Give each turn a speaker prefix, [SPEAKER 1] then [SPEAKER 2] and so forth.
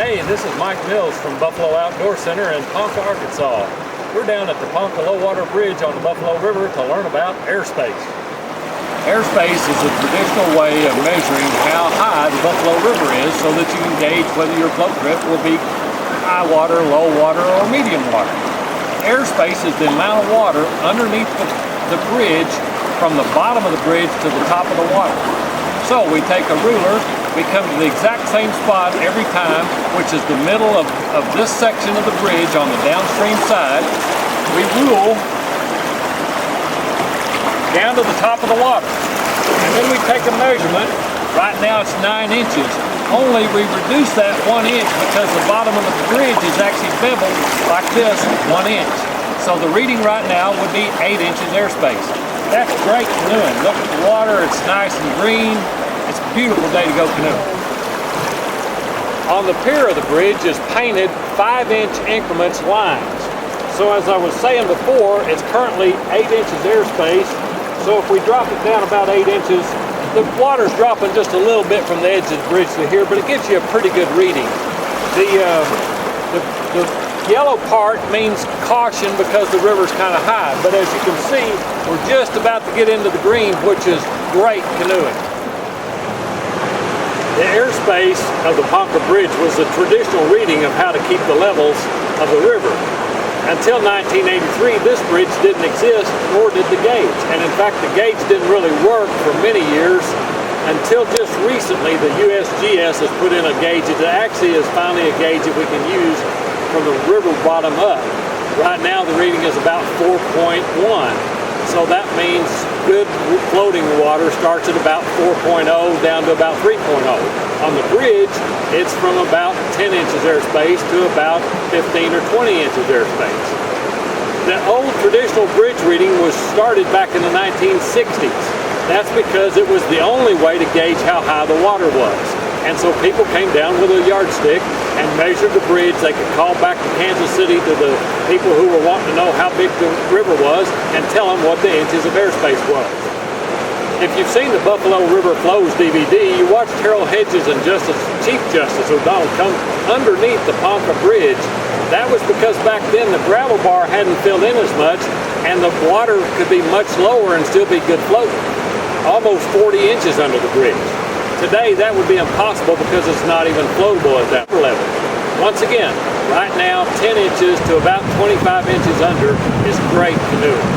[SPEAKER 1] Hey, this is Mike Mills from Buffalo Outdoor Center in Ponca, Arkansas. We're down at the Ponca Low Water Bridge on the Buffalo River to learn about airspace. Airspace is a traditional way of measuring how high the Buffalo River is so that you can gauge whether your float trip will be high water, low water, or medium water. Airspace is the amount of water underneath the bridge from the bottom of the bridge to the top of the water. So we take a ruler, we come to the exact same spot every time, which is the middle of this section of the bridge on the downstream side. We rule down to the top of the water. And then we take a measurement. Right now it's 9 inches. Only we reduce that 1 inch because the bottom of the bridge is actually beveled like this, 1 inch. So the reading right now would be 8 inches airspace. That's great canoeing. Look at the water, it's nice and green. It's a beautiful day to go canoeing. On the pier of the bridge is painted 5-inch increments lines. So as I was saying before, it's currently 8 inches airspace. So if we drop it down about 8 inches, the water's dropping just a little bit from the edge of the bridge to here, but it gives you a pretty good reading. The yellow part means caution because the river's kind of high, but as you can see, we're just about to get into the green, which is great canoeing. The airspace of the Ponca Bridge was a traditional reading of how to keep the levels of the river. Until 1983, this bridge didn't exist, nor did the gauge. And in fact, the gauge didn't really work for many years until just recently the USGS has put in a gauge that actually is finally a gauge that we can use from the river bottom up. Right now the reading is about 4.1. So that means good floating water starts at about 4.0 down to about 3.0. On the bridge, it's from about 10 inches airspace to about 15 or 20 inches airspace. The old traditional bridge reading was started back in the 1960s. That's because it was the only way to gauge how high the water was. And so people came down with a yardstick and measured the bridge. They could call back to Kansas City to the people who were wanting to know how big the river was and tell them what the inches of airspace was. If you've seen the Buffalo River Flows DVD, you watched Harold Hedges and Chief Justice O'Donnell come underneath the Ponca Bridge. That was because back then the gravel bar hadn't filled in as much and the water could be much lower and still be good floating. Almost 40 inches under the bridge. Today that would be impossible because it's not even floatable at that level. Once again, right now 10 inches to about 25 inches under is great canoeing.